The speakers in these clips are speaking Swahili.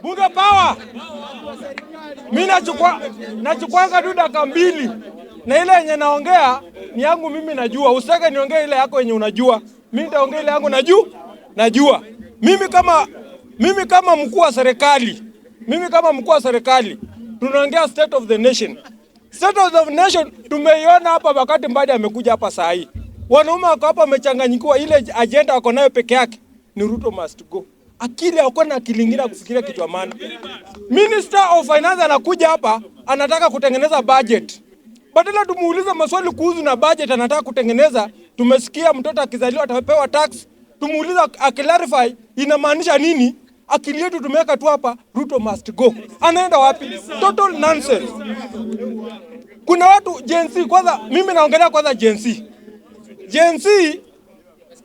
Bunge power. Mimi nachukuanga tu dakika 2 na ile yenye naongea ni yangu mimi najua. Usitake niongee ile yako yenye unajua. Mimi nitaongea ile yangu najua. Mimi kama mkuu wa serikali, tunaongea state of the nation. State of the nation tumeiona hapa wakati Mbadi amekuja hapa saa hii. Wanaume wako hapa wamechanganyikiwa, ile agenda wako nayo peke yake ni Ruto must go. Akili hako na akili nyingine kufikiria kitu maana. Minister of Finance anakuja hapa anataka kutengeneza budget. Badala tumuulize maswali kuhusu na budget anataka kutengeneza, tumesikia mtoto akizaliwa atapewa tax, tumuulize akiclarify inamaanisha nini? Akili yetu tumeweka tu hapa Ruto must go. Anaenda wapi? Total nonsense. Kuna watu Gen Z, kwanza mimi naongelea kwanza Gen Z. Gen Z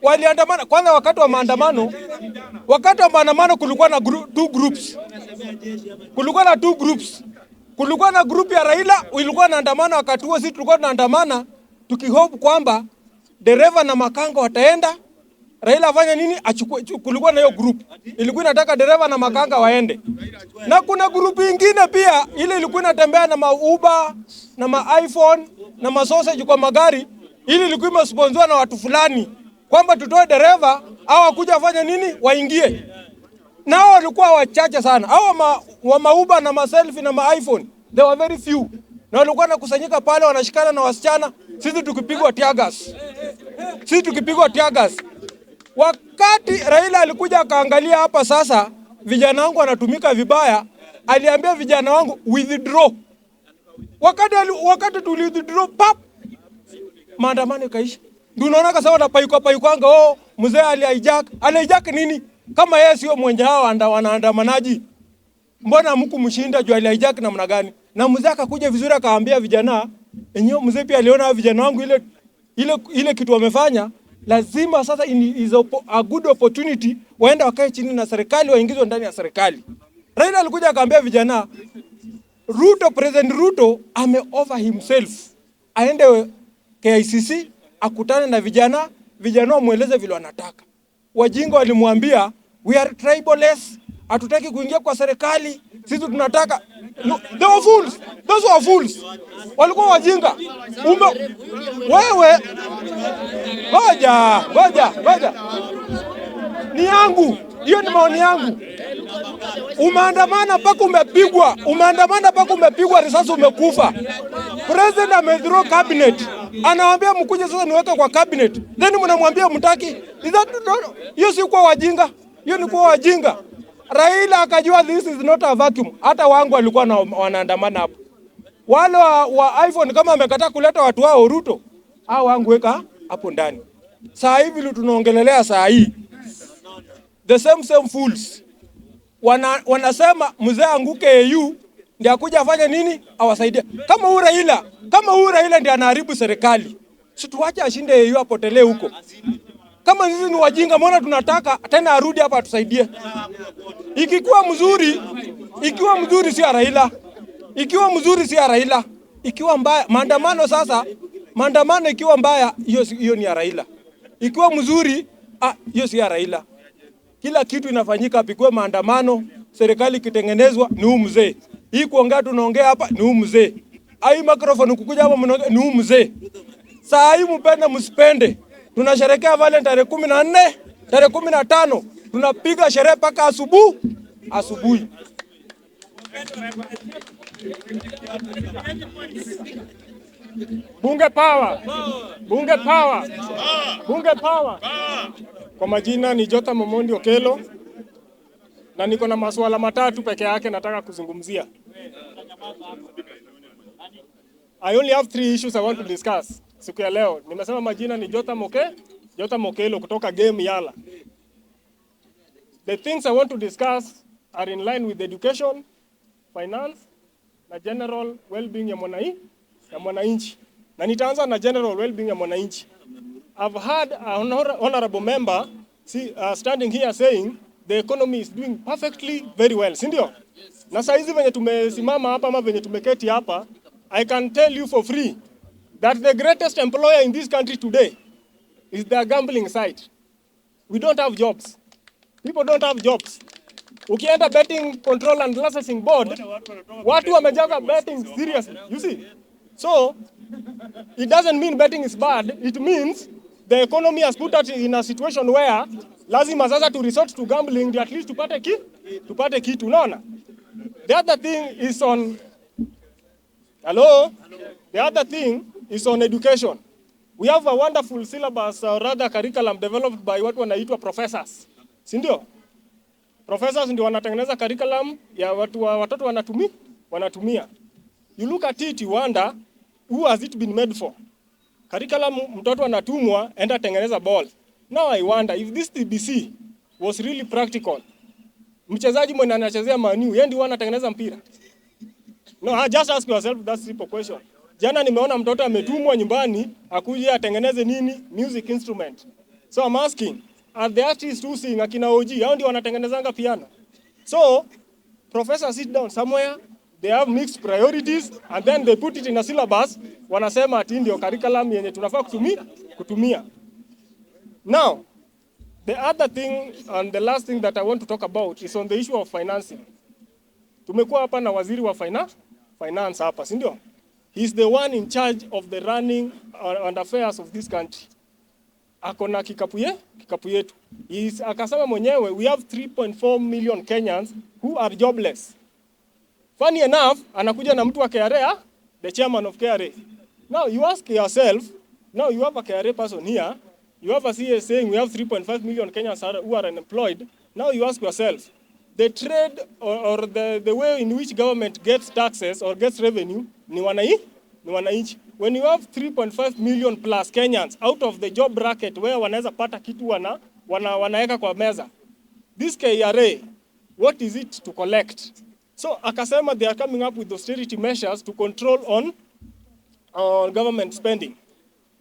waliandamana kwanza wakati wa maandamano. Wakati wa maandamano kulikuwa na two groups. Kulikuwa na group ya Raila, ilikuwa inaandamana wakati huo, sisi tulikuwa tunaandamana tukihope kwamba dereva na makanga wataenda. Raila afanya nini? Achukue. Kulikuwa na hiyo group. Ilikuwa inataka dereva na makanga waende. Na kuna group nyingine pia ile ilikuwa inatembea na Uber na iPhone na sausage kwa magari. Ile ilikuwa imesponsoriwa na watu fulani kwamba tutoe dereva au akuja afanya nini? Waingie. Nao walikuwa wachache sana. Hao wa Uber na selfie na iPhone, they were very few. Na walikuwa nakusanyika pale wanashikana na wasichana, sisi tukipigwa tear gas. Wakati Raila alikuja akaangalia hapa sasa vijana wangu wanatumika vibaya, aliambia vijana wangu withdraw. Wakati tuli withdraw pap, maandamano kaisha. Ndio unaona kasa wanapayuka mzee alihijack nini? Kama yeye sio mwenye hao wanaandamanaji, mbona mkumshinda juu alihijack namna gani? Na mzee akakuja vizuri akaambia vijana, enyewe mzee pia aliona vijana wangu ile kitu wamefanya, lazima sasa is a good opportunity waenda wakae chini na serikali, waingizwe ndani ya serikali. Raila alikuja akaambia vijana, President Ruto ameover himself, aende KICC akutane na vijana wamueleze vile wanataka. Wajinga walimwambia we are tribalists, hatutaki kuingia kwa serikali, sisi tunataka. No, they were fools. Those were fools. Walikuwa wajinga. Wewe ngoja. Ni yangu. Hiyo ni maoni yangu. Umeandamana mpaka umepigwa risasi umekufa. President amethrow cabinet. Anawaambia mkuje sasa niweke kwa cabinet. Then mnamwambia mtaki. Hiyo si kwa wajinga. Hiyo ni kwa wajinga. Raila akajua this is not a vacuum. Hata wangu walikuwa wanaandamana hapo. Wale wa iPhone kama amekataa kuleta watu wao Ruto, hao wangu weka hapo ndani. Saa hivi tunaongelelea saa hii. The same fools. Wanasema mzee anguke AU ndiye akuja afanye nini? Awasaidie. Kama huyu Raila ndiye anaharibu serikali, si tuache ashinde AU apotelee huko. Kama sisi ni wajinga, mbona tunataka tena arudi hapa atusaidie? Ikiwa mzuri si Raila. Ikiwa mbaya, maandamano ikiwa mbaya, hiyo ni ya Raila. Ikiwa mzuri, hiyo si ya Raila. Kila kitu inafanyika apikwe maandamano, serikali kitengenezwa ni huyu mzee. Hii kuongea tunaongea hapa ni huyu mzee. Hii microphone kukuja hapa mnaongea ni huyu mzee. Saa hii mpende msipende, tunasherehekea Valentine 14, tarehe 15, tunapiga sherehe paka asubuhi. Bunge power. Kwa majina ni Jota Momondi Okelo na niko na masuala matatu peke yake nataka kuzungumzia. I only have 3 issues I want to discuss siku ya leo. Nimesema majina ni Jota Mokelo kutoka game Yala. The things I want to discuss are in line with education, finance na general well-being ya mwananchi. Na nitaanza na general well-being ya mwananchi. I've had an honorable member standing here saying the economy is doing perfectly very well, si ndio? Na saa hizi venye tumesimama hapa ama venye tumeketi hapa, I can tell you for free that the greatest employer in this country today is the gambling side. We don't have jobs. People don't have jobs. Ukienda betting control and licensing board, watu wamejaza betting seriously. You see? So, it doesn't mean betting is bad. It means the economy has put us in a situation where lazima sasa to resort to gambling at least tupate kitu. Unaona? The other thing is on The other thing is on education. We have a wonderful syllabus, or rather curriculum developed by watu wanaitwa professors. Si ndio? Professors ndio wanatengeneza curriculum ya watoto wanatumia. You look at it, you wonder, who has it been made for? Curriculum mtoto anatumwa, enda tengeneza ball. Now I wonder if this TBC was really practical. Mchezaji mwenye anachezea Man U, yeye ndio anatengeneza mpira. No, just ask yourself that simple question. Jana nimeona mtoto ametumwa nyumbani akuje atengeneze nini? Music instrument. So I'm asking, are the artists who sing akina OG, hao ndio wanatengenezanga piano? So, professors sit down somewhere, they have mixed priorities, and then they put it in a syllabus, wanasema ati ndio curriculum yenye tunafaa kutumia. Now, the other thing and the last thing that I want to talk about is on the issue of financing. Tumekuwa hapa na waziri wa finance hapa, si ndio? He's the one in charge of the running and affairs of this country. Akona kikapu yetu. Akasema mwenyewe, we have 3.4 million Kenyans who are jobless. Funny enough, anakuja na mtu wa KRA, the chairman of KRA. Now you ask yourself, now you have a KRA person here, you have a CS saying we have 3.5 million Kenyans who are unemployed. Now you ask yourself, the trade or the way in which government gets taxes or gets revenue ni wananchi. When you have 3.5 million plus Kenyans out of the job bracket where wanaweza pata kitu wanaweka kwa meza, this KRA, what is it to collect? So akasema they are coming up with austerity measures to control on government spending.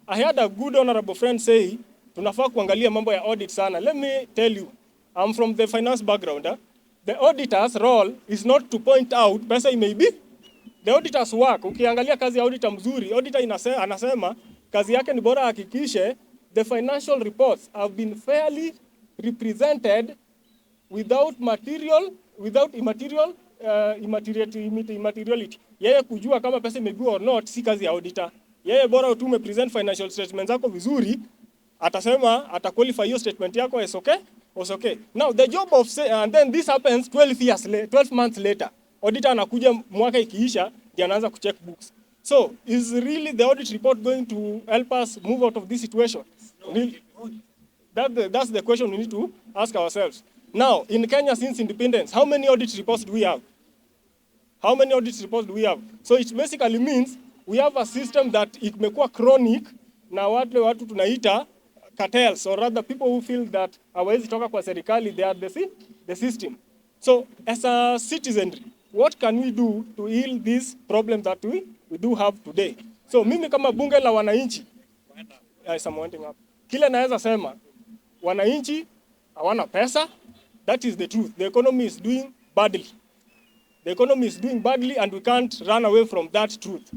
I had a good honorable friend say tunafaa kuangalia mambo ya audit sana. Let me tell you, I'm from the finance background. The auditor's role is not to point out pesa imeibi. The auditor's work, ukiangalia kazi ya auditor mzuri, auditor anasema kazi yake ni bora hakikishe the financial reports have been fairly represented without immateriality. Yeye kujua kama pesa imeibiwa or not si kazi ya auditor. Yeye bora tu present financial statements zako vizuri, atasema ataqualify your statement yako as okay. Now the job of and then this happens 12 months later. Auditor anakuja mwaka ikiisha, ndiye anaanza kucheck books. So, is really the audit report going to help us move out of this situation? That's the question we need to ask ourselves. Now, in Kenya since independence, how many audit reports do we have? So it basically means we have a system that imekuwa chronic na watu tunaita cartels, or rather people who feel that hawezi toka kwa serikali, they are the system. So as a citizenry, what can we do to heal this problem that we do have today? So mimi kama bunge la wananchi, kile naweza sema, wananchi hawana pesa, that is the truth. The economy is doing badly. And we can't run away from that truth.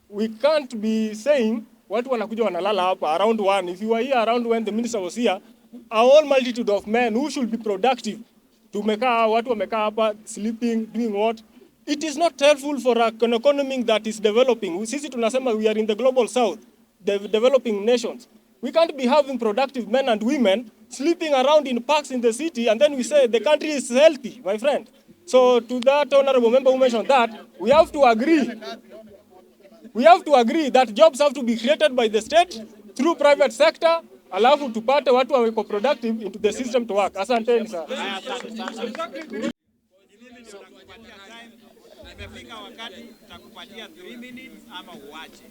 We can't be saying, watu wanakuja wanalala hapa around 1. If you were here around when the minister was here, a whole multitude of men who should be productive, watu wamekaa hapa sleeping, doing what? It is not helpful for an economy that is developing. Sisi tunasema we are in the global south, the developing nations. We can't be having productive men and women sleeping around in parks in the city and then we say the country is healthy, my friend. So to that honorable member who mentioned that, we have to agree that jobs have to be created by the state through private sector, alafu tupate watu wako productive into the system to work. Asanteni sana. Imefika wakati tutakupatia 3 minutes ama uache.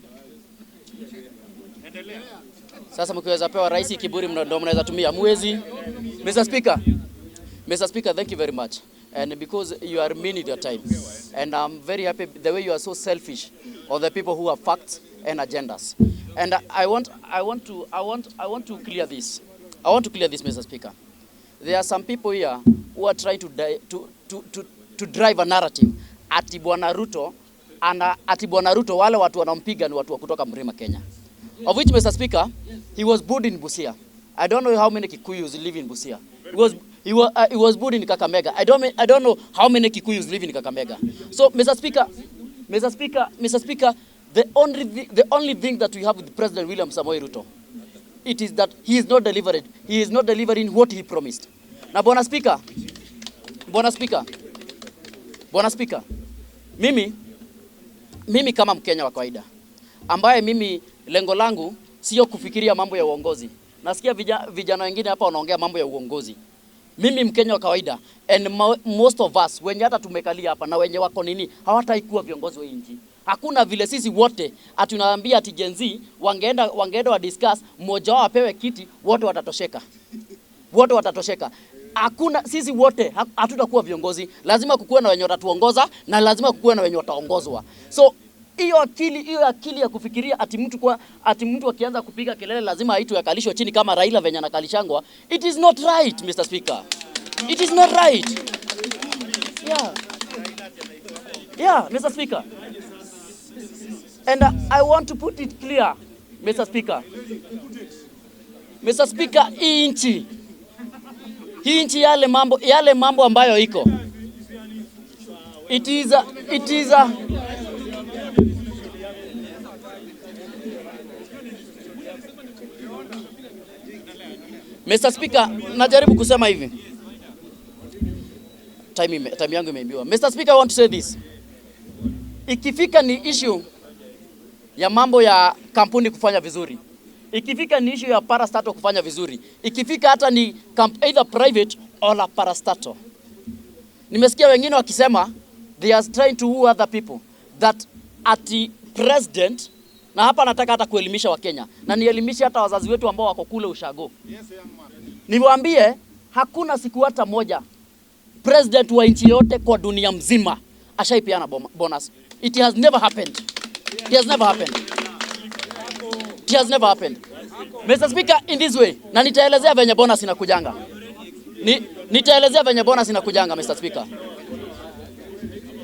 Endelea. Sasa mkiweza pewa rais kiburi ndio mnaweza tumia mwezi. Mr. Speaker, thank you very much. And because you are mean with your time. And I'm very happy the way you are so selfish of the people who have facts and agendas. And I want to clear this. I want to clear this, Mr. Speaker. There are some people here who are trying to drive a narrative ati Bwana Ruto wale watu wanampiga ni watu wa kutoka Mlima Kenya. Of which, Mr. Speaker, he was born in Busia. I don't know how many Kikuyus live in Busia. He was born in Kakamega. I don't know how many Kikuyus live in Kakamega. So, Mr. Speaker, the only thing that we have with President William Samoei Ruto, it is that he is not delivering. He is not delivering what he promised. Na Bwana Speaker, mimi kama Mkenya wa kawaida ambaye mimi lengo langu sio kufikiria mambo ya uongozi. Nasikia vijana wengine hapa wanaongea mambo ya uongozi. Mimi Mkenya wa kawaida and most of us wenye hata tumekalia hapa na wenye wako nini hawataikuwa viongozi wa nchi. Hakuna vile sisi wote atunaambia ati Gen Z wangeenda wa discuss mmoja wao apewe kiti wote watatosheka. Wote watatosheka. Hakuna, sisi wote hatutakuwa viongozi. Lazima kukuwe na wenye watatuongoza na lazima kukuwe na wenye wataongozwa. So hiyo akili ya kufikiria ati mtu akianza kupiga kelele lazima aitwe akalishwe chini kama Raila venye anakalishangwa. It is not right, Mr. Speaker. It is not right. Yeah, Mr. Speaker. And I want to put it clear, Mr. Speaker. Mr. Speaker, hii nchi yale mambo ambayo iko. It is Mr. Speaker, najaribu kusema hivi. Time yangu imeibiwa. Mr. Speaker, I want to say this. Ikifika ni issue ya mambo ya kampuni kufanya vizuri. Ikifika ni issue ya parastatal kufanya vizuri. Ikifika hata ni either private or a parastatal. Nimesikia wengine wakisema they are trying to woo other people that ati president, na hapa nataka hata kuelimisha wa Kenya na nielimishe hata wazazi wetu ambao wako kule ushago. Niwaambie hakuna siku hata moja president wa nchi yote kwa dunia mzima ashaipeana bonus. It has never happened. It has never happened. It has never happened. Mr. Speaker, in this way, na nitaelezea venye bonus inakujanga. Nitaelezea venye bonus inakujanga, Mr. Speaker.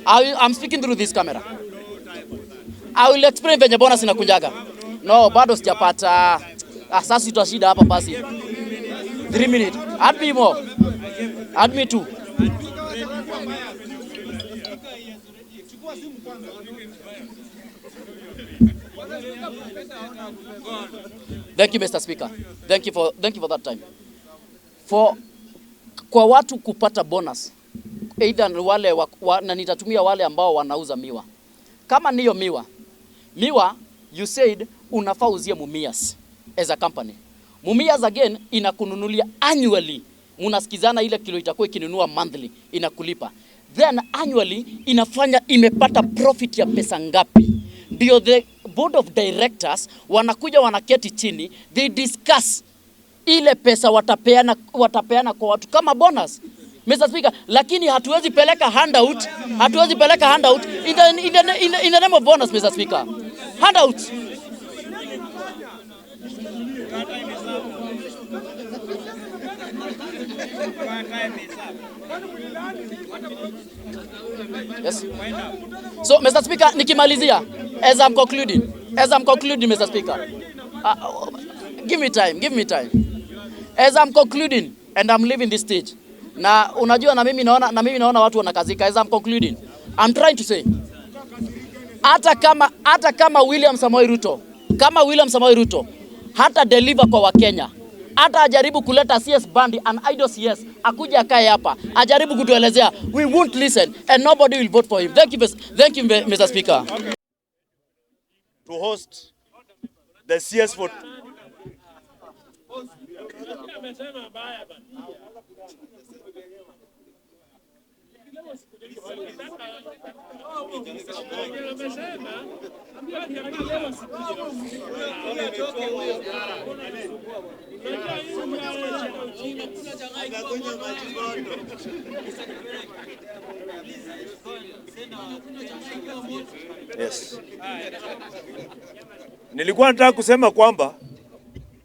I'm speaking through this camera. I will explain venye bonus inakujaga. No, bado sijapata. Sasa tutashida hapa basi. 3 minutes. Add me more. Add me 2. Thank you, Mr. Speaker. Thank you for that time. Kwa watu kupata bonus, either wale na nitatumia wale ambao wanauza miwa. Kama niyo miwa, you said unafaa uzie Mumias as a company. Mumias again inakununulia annually. Munasikizana ile kilo itakuwa ikinunua monthly inakulipa. Then annually inafanya imepata profit ya pesa ngapi. Ndio the board of directors wanakuja wanaketi chini, they discuss ile pesa watapeana kwa watu kama bonus, Mr. Speaker. Lakini hatuwezi peleka handout in the name of bonus, Mr. Speaker. Handout. Yes. So, Mr. Speaker, nikimalizia, as I'm concluding, Mr. Speaker. Give me time. As I'm concluding and I'm leaving this stage. Na unajua na mimi naona watu wanakazika. As I'm concluding, I'm trying to say, hata kama William Samoei Ruto hata deliver kwa Wakenya, hata ajaribu kuleta CS Bandi an idol CS akuja akae hapa ajaribu kutuelezea, we won't listen and nobody will vote for him. Thank you, Mr. Speaker. To host the CS for Yes. Nilikuwa nataka kusema kwamba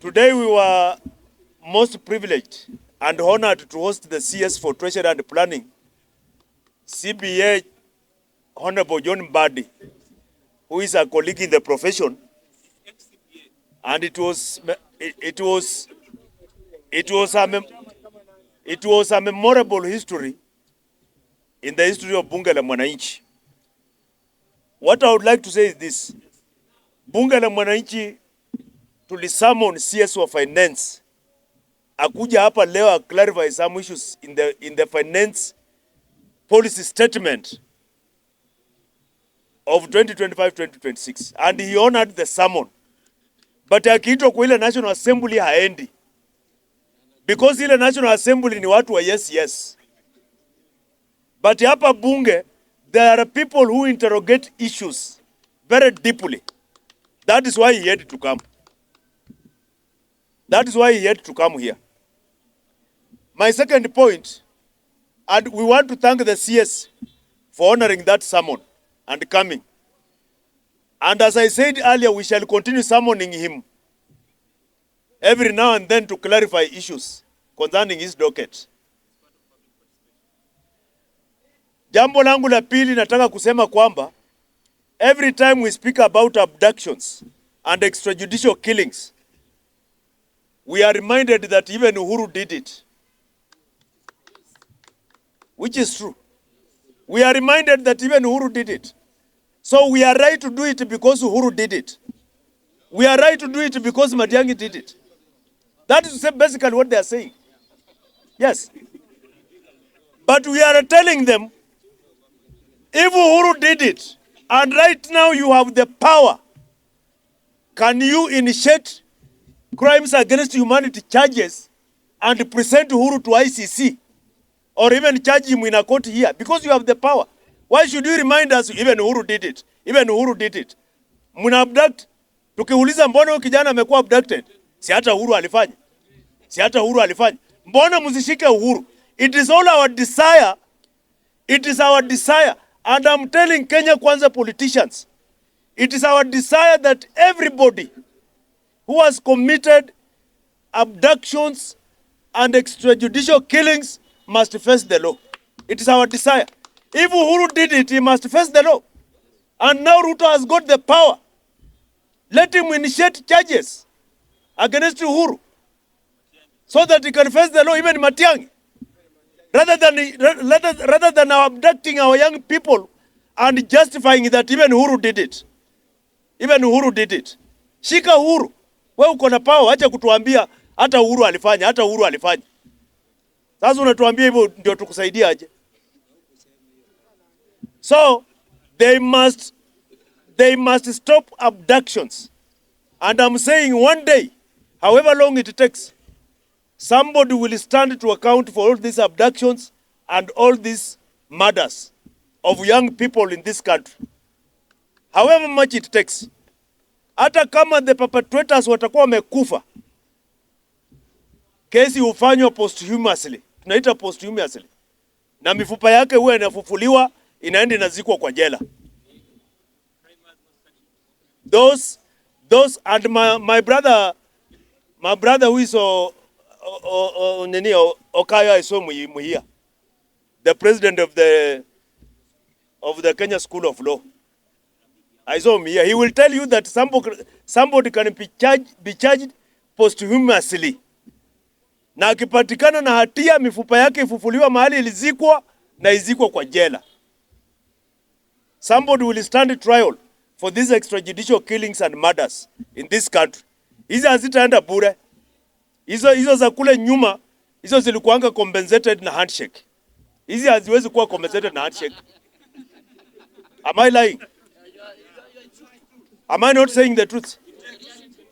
today we were most privileged and honored to host the CS for Treasury and Planning, CBA Honorable John Mbadi, who is a colleague in the profession, and it was It was a memorable history in the history of Bunge la Mwananchi. What I would like to say is this. Bunge la Mwananchi tulisummon CS wa finance. Akuja hapa leo clarify some issues in the finance policy statement of 2025-2026, and he honored the summon. But akiitwa kwa ile National Assembly haendi. Because ile National Assembly ni watu wa yes. But hapa bunge, there are people who interrogate issues very deeply. That is why he had to come. That is why he had to come here. My second point, and we want to thank the CS for honoring that summon and coming. And as I said earlier, we shall continue summoning him every now and then to clarify issues concerning his docket. Jambo langu la pili nataka kusema kwamba every time we speak about abductions and extrajudicial killings, we are reminded that even Uhuru did it. Which is true. We are reminded that even Uhuru did it. So we are right to do it because Uhuru did it. We are right to do it because Matiang'i did it. That is basically what they are saying. Yes. But we are telling them, if Uhuru did it, and right now you have the power, can you initiate crimes against humanity charges and present Uhuru to ICC? Or even charge him in a court here? Because you have the power. Why should you remind us, even Uhuru did it? Even Uhuru did it. Muna abduct. Tukiuliza mbona huyu kijana amekuwa abducted? Si hata Uhuru alifanya. Si hata Uhuru alifanya. Mbona msishike Uhuru? It is all our desire. It is our desire. And I'm telling Kenya Kwanza politicians, it is our desire that everybody who has committed abductions and extrajudicial killings must face the law. It is our desire. If Uhuru did it, he must face the law. And now Ruto has got the power. Let him initiate charges against Uhuru so that he can face the law, even Matiang'i. Rather than abducting our young people and justifying that even Uhuru did it. Even Uhuru did it. Shika Uhuru. Wewe uko na power, acha kutuambia hata Uhuru alifanya, hata Uhuru alifanya. Sasa unatuambia hivyo ndio tukusaidia aje? So they must stop abductions. And I'm saying one day, however long it takes, somebody will stand to account for all these abductions and all these murders of young people in this country. However much it takes. Hata kama the perpetrators watakuwa wamekufa, kesi hufanywa posthumously. Tunaita posthumously. Na mifupa yake huwa inafufuliwa, inaenda inazikwa kwa jela. Those and my brother who is Okaya I saw here, the president of the Kenya School of Law. I saw him here. He will tell you that somebody can be charged posthumously. Na akipatikana na hatia, mifupa yake ifufuliwa mahali ilizikwa na izikwa kwa jela. Somebody will stand trial for these extrajudicial killings and murders in this country. Hizo hazitaenda bure. Hizo za kule nyuma, hizo zilikuanga compensated na handshake. Hizi haziwezi kuwa compensated na handshake. Am I lying? Am I not saying the truth?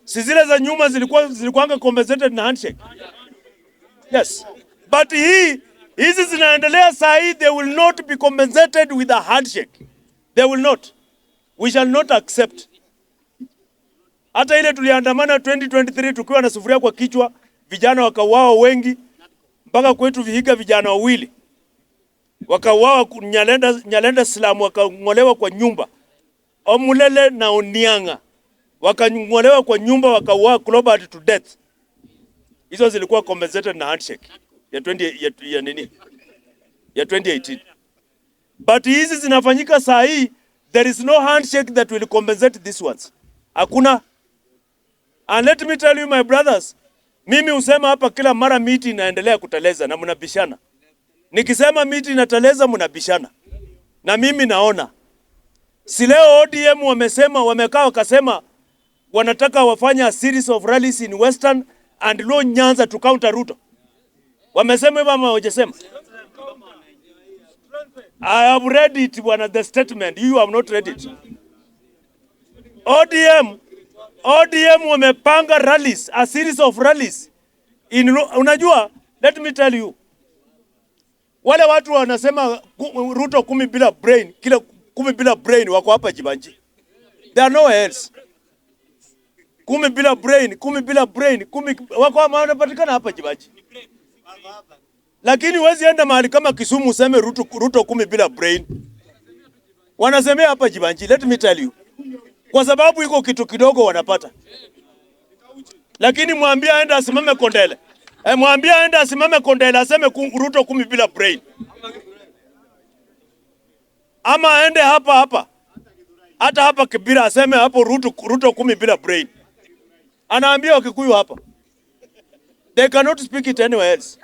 Si zile za nyuma zilikuanga compensated na handshake. Yes. But hizi zinaendelea saa hii, they will not be compensated with a handshake. They will not. We shall not accept. Hata ile tuliandamana 2023 tukiwa na sufuria kwa kichwa, vijana wakauawa wengi, mpaka kwetu Vihiga vijana wawili wakauawa, Nyalenda Slamu wakang'olewa kwa nyumba. Omulele na Onianga wakang'olewa kwa nyumba, wakauawa Clobert to death. Hizo zilikuwa compensated na handshake ya 2018. But hizi zinafanyika saa hii, there is no handshake that will compensate these ones. Hakuna. And let me tell you, my brothers, Mimi husema hapa kila mara miti inaendelea kuteleza na mnabishana. Nikisema miti inateleza mnabishana. Na mimi naona. Si leo ODM wamesema, wamekaa wakasema wanataka wafanye a series of rallies in Western and Luo Nyanza to counter Ruto. Wamesema hivyo ama hawajasema? I have read it, bwana, the statement. You have not read it. ODM wamepanga rallies, a series of rallies. Unajua, let me tell you. Wale watu wanasema Ruto 10 bila brain, kila 10 bila brain wako hapa Jibanji. There are nowhere else. 10 bila brain, 10 bila brain, 10 wako wanapatikana hapa Jibanji. Lakini huwezi enda mahali kama Kisumu useme Ruto 10 bila brain. Wanasemea hapa Jibanji, let me tell you. Kwa sababu iko kitu kidogo wanapata. Lakini mwambie aenda asimame Kondele. Mwambie aenda asimame Kondele aseme Ruto 10 bila brain. Ama aende hapa. Hata hapa Kibira aseme hapo Ruto 10 bila brain. Anaambia Wakikuyu hapa. They cannot speak it anywhere else.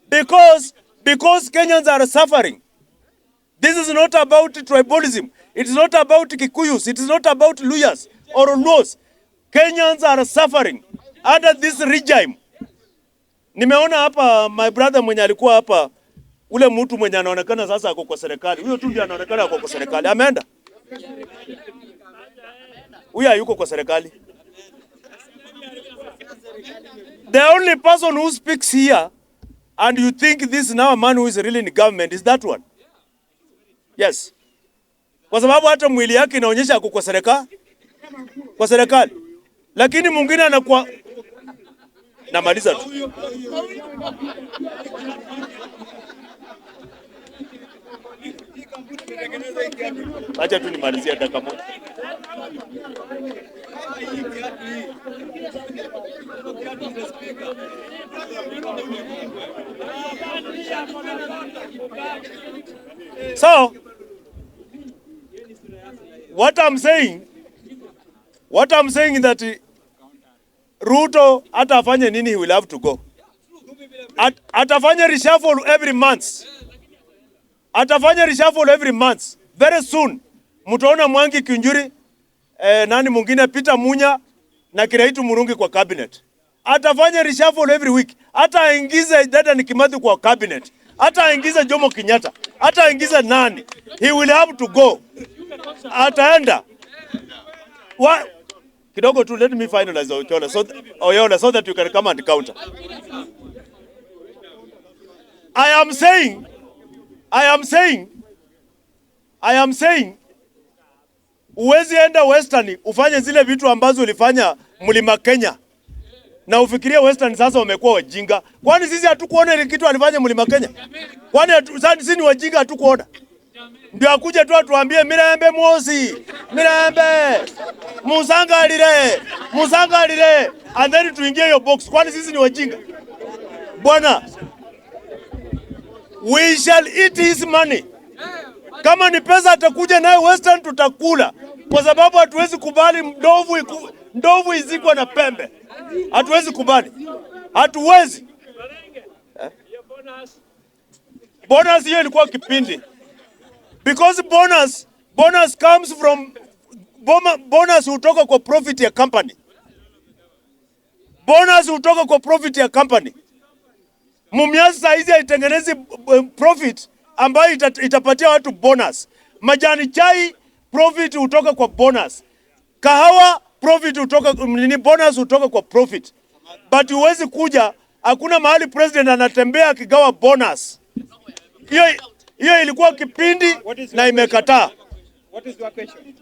Because Kenyans are suffering. This is not about tribalism. It is not about Kikuyus. It is not about Luyas or Luos. Kenyans are suffering under this regime. Nimeona hapa my brother mwenye alikuwa hapa, ule mtu mwenye anaonekana sasa ako kwa serikali. Huyo tu ndiye anaonekana ako kwa serikali. Ameenda. Huyo hayuko kwa serikali. The only person who speaks here and you think this is now a man who is really in government is that one. Yes. Kwa sababu hata mwili yake inaonyesha ako kwa serikali. Kwa serikali. Lakini mwingine anakuwa namaliza tu. Acha tu nimalizie dakika moja. So, what I'm saying is that Ruto hata afanye nini, he will have to go. Atafanya reshuffle every month. Atafanya reshuffle every month. Very soon, mutaona Mwangi Kiunjuri, nani mwingine Peter Munya na Kiraitu Murungi kwa cabinet. Atafanya reshuffle every week. Hata aingize Dedan Kimathi kwa cabinet. Hata aingize Jomo Kenyatta. Hata aingize nani. He will have to go. Ataenda. What? Kidogo tu, let me finalize Oyola so that you can come and counter. I am saying, uwezi enda Western ufanye zile vitu ambazo ulifanya Mlima Kenya. Na ufikirie Western sasa wamekuwa wajinga. Kwani sisi hatukuona ile kitu alifanya Mlima Kenya? Kwani sisi ni wajinga hatukuona? Ndio akuje tu atuambie Mirembe Mosi, Mirembe, Musangalire, and then tuingie hiyo box. Kwani sisi ni wajinga? Bwana, we shall eat his money. Kama ni pesa atakuja nayo Western tutakula. Kwa sababu hatuwezi kubali ndovu izikwe na pembe. Hatuwezi kubali. Hatuwezi. Bonus hiyo ilikuwa kipindi. Because bonus comes from bonus hutoka kwa profit ya company. Bonus hutoka kwa profit ya company. Mumias saizi haitengenezi profit ambayo itapatia watu bonus. Majani chai profit hutoka kwa bonus. Kahawa profit hutoka bonus hutoka kwa profit. But huwezi kuja, hakuna mahali president anatembea akigawa bonus. Hiyo ilikuwa kipindi na imekataa. What is your question?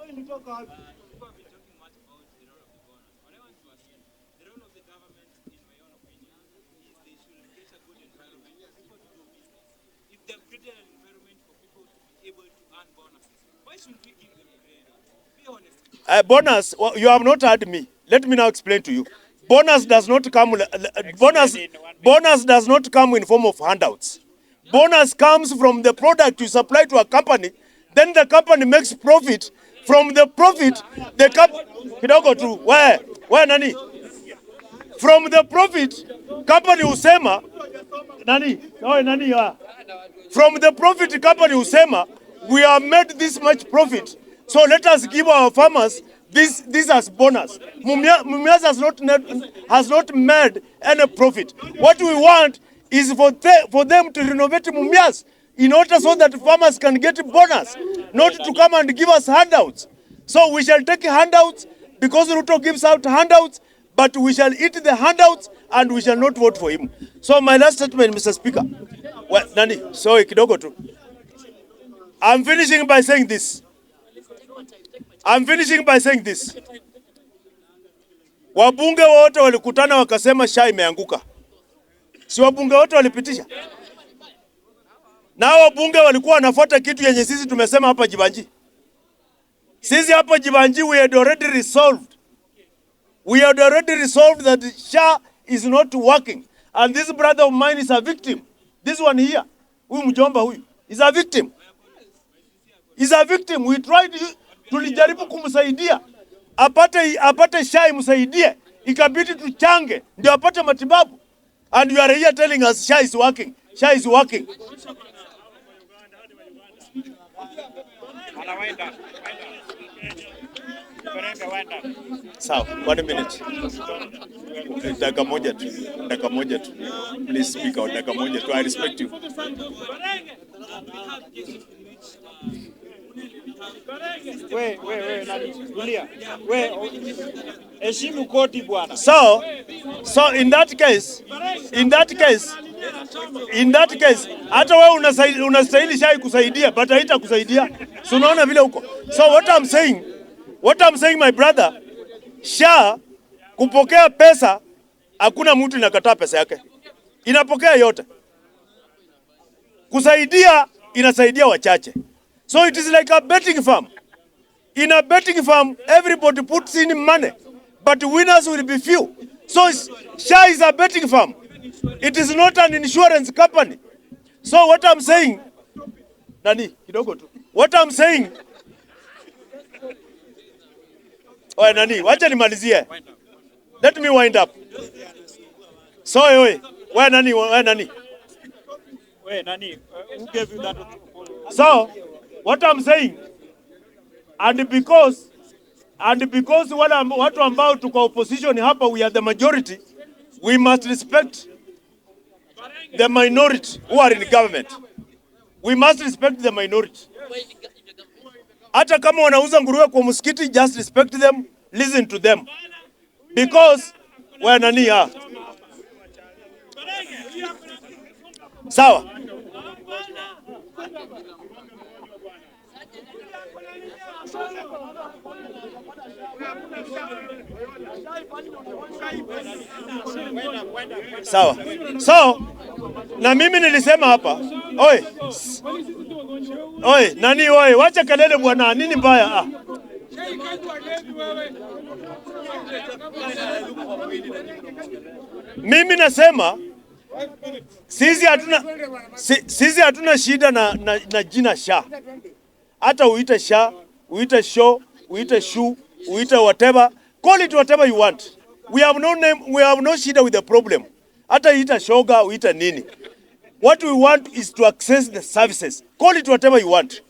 Bonus, you have not heard me. Let me now explain to you. Bonus does not come in form of handouts. Bonus comes from the product you supply to a company, then the company makes profit. From the profit, the company kidogo tu. Where nani? From the profit, company husema from the profit, company husema we have made this much profit, so let us give our farmers this as bonus. Mumias has not made any profit. What we want is for them to renovate Mumias in order so that farmers can get bonus, not to come and give us handouts. So we shall take handouts because Ruto gives out handouts, but we shall eat the handouts and we shall not vote for him. So my last statement, Mr. Speaker. Well, sorry, kidogo tu. I'm finishing by saying this. Wabunge wote walikutana wakasema SHA imeanguka. Si wabunge wote walipitisha? Na wabunge walikuwa wanafuata kitu yenye sisi tumesema hapa Jibanji. Sisi hapa Jibanji we had already resolved. We had already resolved that SHA is not working. And this brother of mine is a victim. This one here, huyu mjomba huyu, is a victim. Is a victim. We tried, tulijaribu kumsaidia. Apate SHA imsaidie. Ikabidi tuchange, ndio apate matibabu. And you are here telling us SHA is working. SHA is working. Sawa, 1 minute. Dakika moja tu. Please speak out, dakika moja tu. I respect you. Heshimu koti bwana. So in that case, hata wewe unastahili SHA kusaidia, but haitakusaidia. So unaona vile huko. So what I'm saying my brother, SHA kupokea pesa, hakuna mtu inakataa pesa yake. Inapokea yote. Kusaidia inasaidia wachache. So it is like a betting farm. In a betting farm, everybody puts in money, but winners will be few. So SHA is a betting farm. It is not an insurance company. So what I'm saying, wacha nimalizie. Let me wind up. So who gave you that? So what I'm saying, and because watu ambao tuko opposition hapa, we are the majority, we must respect the minority who are in government. We must respect the minority. Hata kama wanauza nguruwe kwa msikiti, just respect them, listen to them. Because sawa. Sawa. So, na mimi nilisema hapa, wacha kelele bwana, nini mbaya? Mimi nasema sisi hatuna shida na jina SHA. Hata uite SHA, uite show, uite shoe, uite whatever, call it whatever you want. We have no name, we have no shida with the problem. Hata uite shoga, uite nini. What we want is to access the services. Call it whatever you want.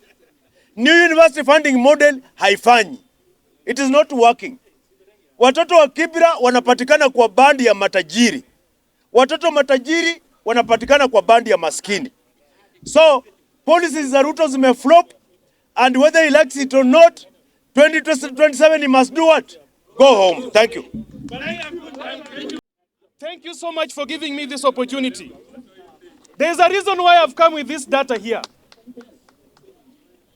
New university funding model haifanyi. It is not working. Watoto wa Kibra wanapatikana kwa bandi ya matajiri. Watoto matajiri wanapatikana kwa bandi ya maskini. So, policies za Ruto zimeflop, and whether he likes it or not, 2027 he must do what? Go home. Thank you. Thank you so much for giving me this opportunity. There's a reason why I've come with this data here.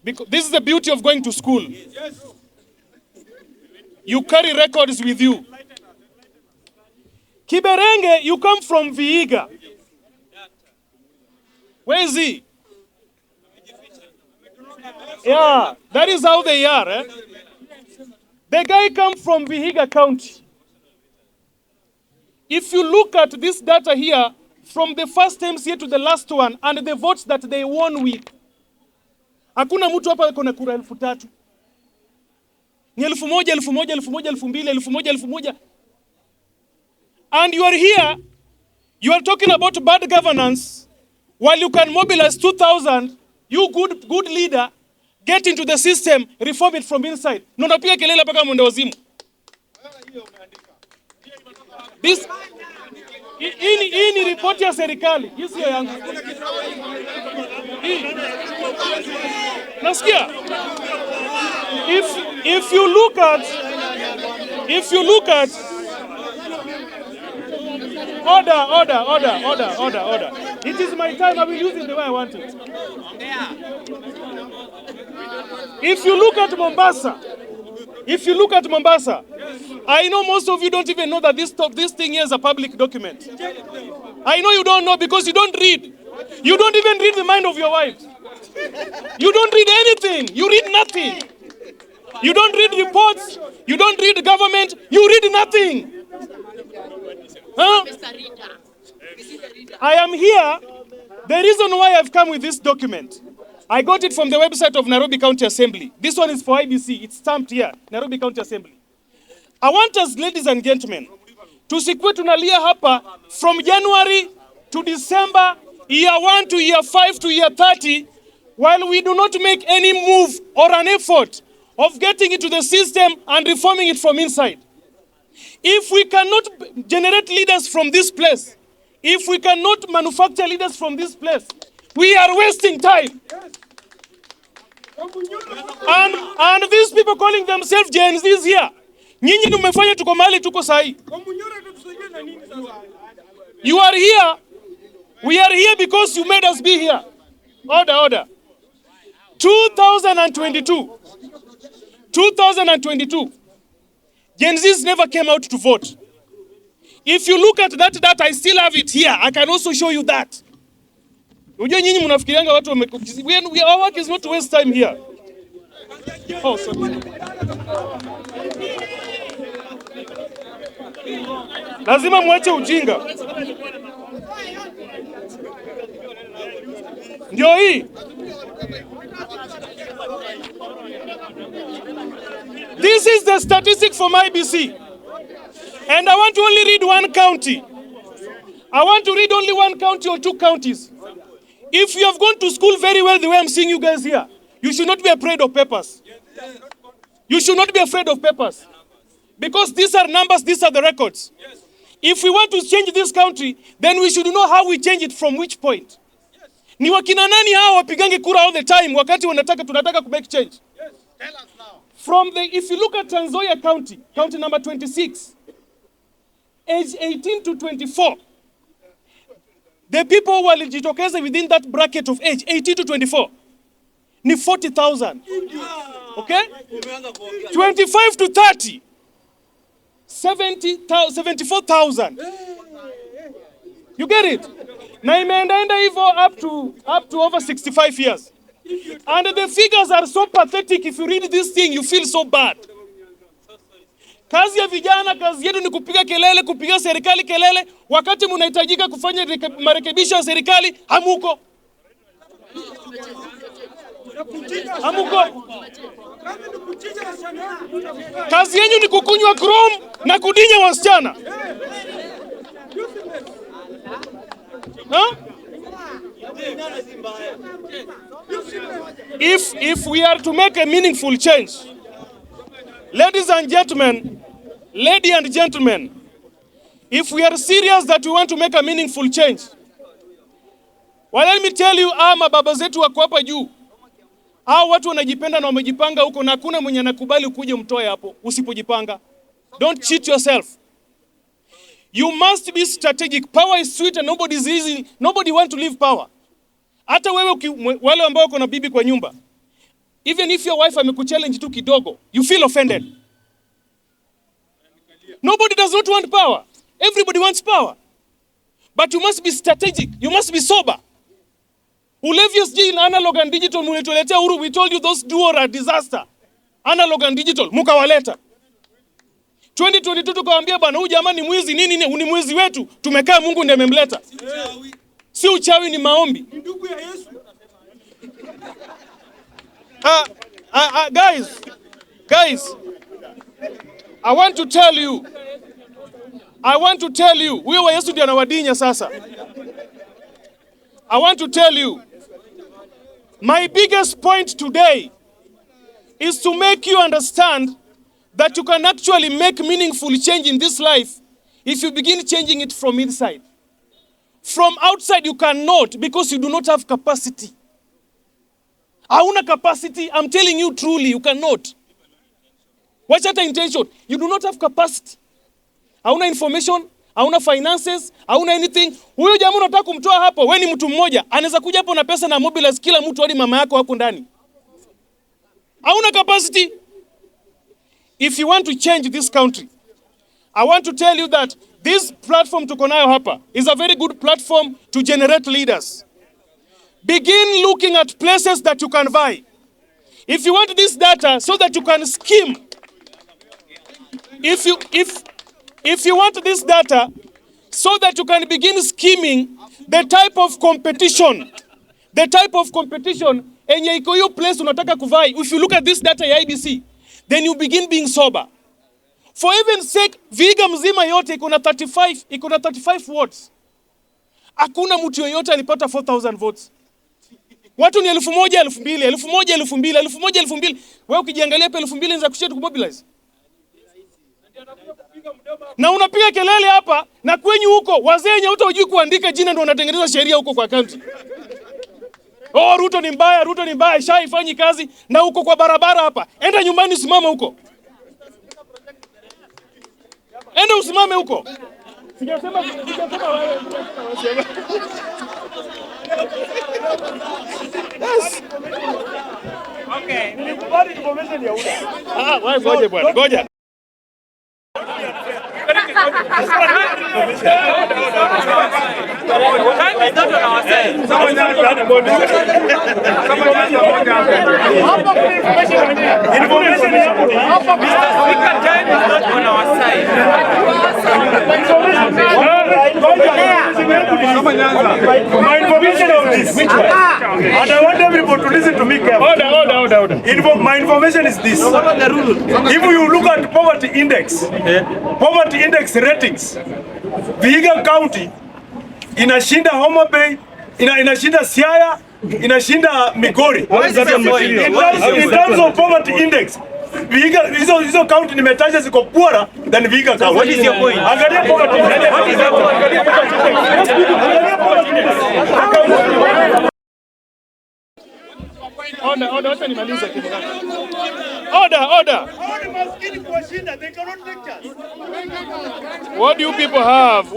Because this is the beauty of going to school. You carry records with you. Kiberenge, you come from Vihiga. Where is he? Yeah, that is how they are. Eh? The guy comes from Vihiga County. If you look at this data here, from the first MCA to the last one, and the votes that they won with, hakuna mtu hapa kona kura 3,000. Ni 1,000, 1,000, 1,000, 2,000, 1,000. And you are here, you are talking about bad governance, while you can mobilize 2,000, you good leader, get into the system, reform it from inside. Nonapia kelele paka mwende wazimu. This hii ni ripoti ya serikali. Hii sio yangu. Nasikia? If you look at order. It is my time. I will use it the way I want it. If you look at Mombasa, I know most of you don't even know that this thing here is a public document. I know you don't know because you don't read. You don't even read the mind of your wife. You don't read anything. You read nothing. You don't read reports. You don't read government. You read nothing. Huh? I am here. The reason why I've come with this document, I got it from the website of Nairobi County Assembly. This one is for IBC. It's stamped here, Nairobi County Assembly. I want us, ladies and gentlemen, tusikwe tunalia hapa from January to December, year 1 to year 5 to year 30, while we do not make any move or an effort of getting into the system and reforming it from inside. If we cannot generate leaders from this place, if we cannot manufacture leaders from this place, we are wasting time. And these people calling themselves Gen Zs here, nyinyi tumefanya tuko mahali tuko sahi. You are here, we are here because you made us be here. Order. 2022, Gen Zs never came out to vote. If you look at that data, I still have it here. I can also show you that. Unajua nyinyi mnafikirianga watu our work is not to waste time here. Oh, sorry. Lazima mwache ujinga. Ndio hii. This is the statistic from IBC. And I want to only read one county. I want to read only one county or two counties. If you have gone to school very well the way I'm seeing you guys here, you should not be afraid of papers. You should not be afraid of papers. Because these are numbers, these are the records. If we want to change this country, then we should know how we change it from which point. Ni wakina nani hao wapigange kura all the time wakati tunataka to make change. From if you look at Trans Nzoia County, county number 26, age 18 to 24, the people who walijitokeza within that bracket of age, 18 to 24, ni 40,000. Okay? 25 to 30, 74,000. You get it? Na imeenda hivyo up to over 65 years. And the figures are so pathetic. If you read this thing, you feel so bad. Kazi ya vijana, kazi yetu ni kupiga kelele, kupiga serikali kelele, wakati mnahitajika kufanya marekebisho ya serikali, hamuko. Kazi yenu ni kukunywa chrome na kudinya wasichana. Huh? If we are to make a meaningful change, ladies and gentlemen, if we are serious that we want to make a meaningful change, well, let me tell you, mababa zetu wako hapa juu. Watu wanajipenda na wamejipanga huko na hakuna mwenye anakubali ukuje mtoe hapo usipojipanga. Don't cheat yourself. You must be strategic. Power is sweet and nobody is easy. Nobody want to leave power. Hata wewe wale ambao wako na bibi kwa nyumba, even if your wife amekuchallenge tu kidogo, you feel offended. Nobody does not want power. Everybody wants power. But you must be strategic. You must be sober. Ulevious G in analog and digital mulituletea huru. We told you those duo are a disaster. Analog and digital, mukawaleta. 2022 tukawaambia bana, huyu jamaa ni mwizi nini, ni mwizi wetu. Tumekaa Mungu ndiye amemleta. Si uchawi, ni maombi. Ndugu ya Yesu. Guys, I want to tell you, I want to tell you, huyo wa Yesu ndio anawadinya sasa. I want to tell you, my biggest point today is to make you understand that you can actually make meaningful change in this life if you begin changing it from inside. From outside you cannot, because you do not have capacity. Hauna capacity, I'm telling you truly, you cannot. What's that intention? You do not have capacity. Hauna information, hauna finances, hauna anything. Huyo jamaa unataka kumtoa hapo, wewe ni mtu mmoja, anaweza kuja hapo na pesa na mobilize kila mtu hadi mama yako hapo ndani. Hauna capacity. If you want to change this country, I want to tell you that this platform tuko nayo hapa is a very good platform to generate leaders. Begin looking at places that you can buy. If you want this data so that you can scheme, if you want this data so that you can begin scheming the type of competition enye iko hiyo place unataka kuvai. If you look at this data ya IBC, then you begin being sober. For even sake, Vihiga mzima yote iko na 35 votes. Hakuna mtu yoyote alipata 4,000 votes. Watu ni 1,000, 2,000, 1,000, 2,000, 1,000, 2,000. Wewe ukijiangalia hapa 2,000 za kushinda kumobilize. Na unapiga kelele hapa na kwenyu huko wazee wenye hujui kuandika jina ndio wanatengeneza sheria huko kwa county. Oh, Ruto ni mbaya, shaifanyi kazi na huko kwa barabara hapa. Enda nyumbani simama huko. Enda usimame huko. Sijasema wewe. Yes. Okay. Nilikubali information ya UDA. Wewe ngoje bwana, ngoja. My information of this. And I want everybody to listen to me carefully. Order. My information is this. If you look at poverty index ratings, Vihiga County inashinda Homa Bay, inashinda Siaya, inashinda Migori. In terms of poverty index, Vihiga, hizo county nimetaja ziko poorer than Vihiga County. What is your point? Angalia poverty index. What is your point? Order, wacha nimalize kitu. Order. They cannot lecture. What do you people have?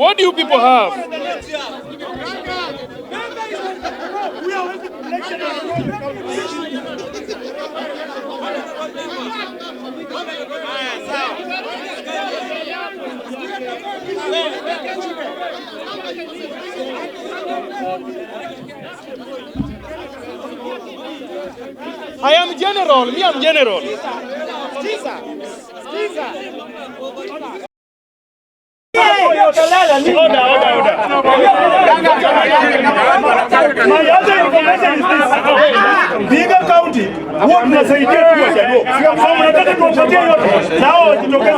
I am general. Me, I'm general. Order. My other information is this. Vihiga County, huwa tunasaidia tu wajaluo. So mnataka tuwapatie yote. Nao wajitokeze.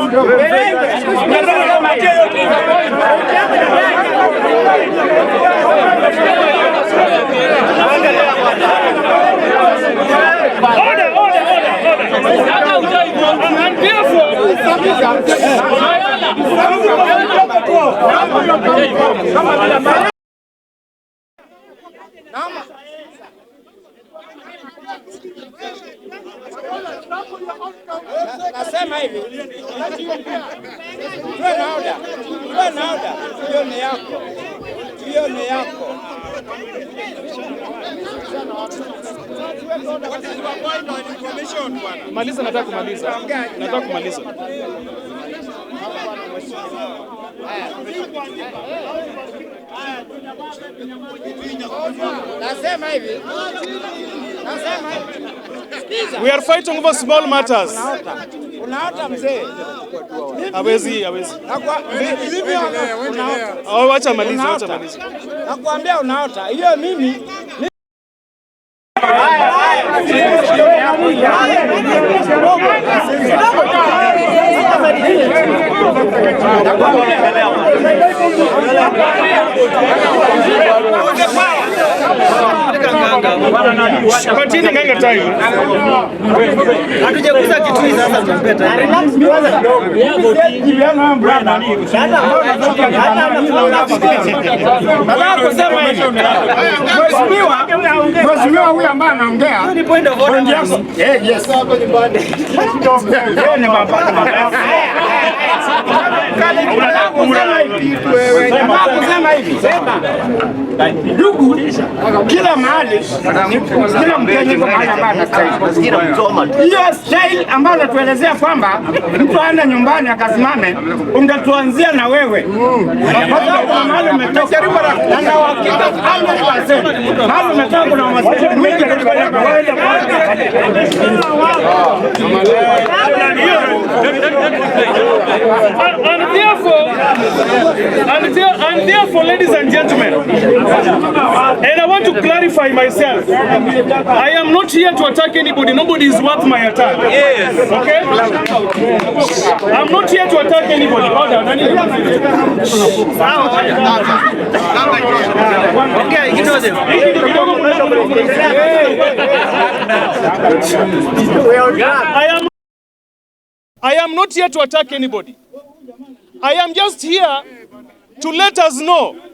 Mnataka tuwapatie yote. Order. And therefore, Nasema hivi. Tuwe na order. Hiyo ni yako. What is your point on information bwana? maliza, nataka kumaliza. Nasema hivi. We are fighting over small matters. Unaota mzee. Hawezi. Wacha maliza. Nakwambia unaota. Hiyo mimi Nakwambia Patini nganga time. Hatujagusa kitu sasa tunapeta. Relax kwanza. Baba kusema hivi. Mheshimiwa huyu ambaye anaongea. Ni point of order. Yes. Ni mabaya. Kusema hivi. Ndugu, kila mahali, kila Mkenya yuko mahali ambaye anastahili. Hiyo style ambayo anatuelezea kwamba mtu aende nyumbani akasimame, ungetuanzia na wewe. Kwa sababu mahali umetoka, na na uhakika 100%. Mahali umetoka kuna masuala mengi And therefore, ladies and gentlemen, and I want to clarify myself. I am not here to attack anybody. Nobody is worth my attack. Yes. Okay? I'm not here to attack anybody. Okay, you know them. I am not here to attack anybody. I am just here to let us know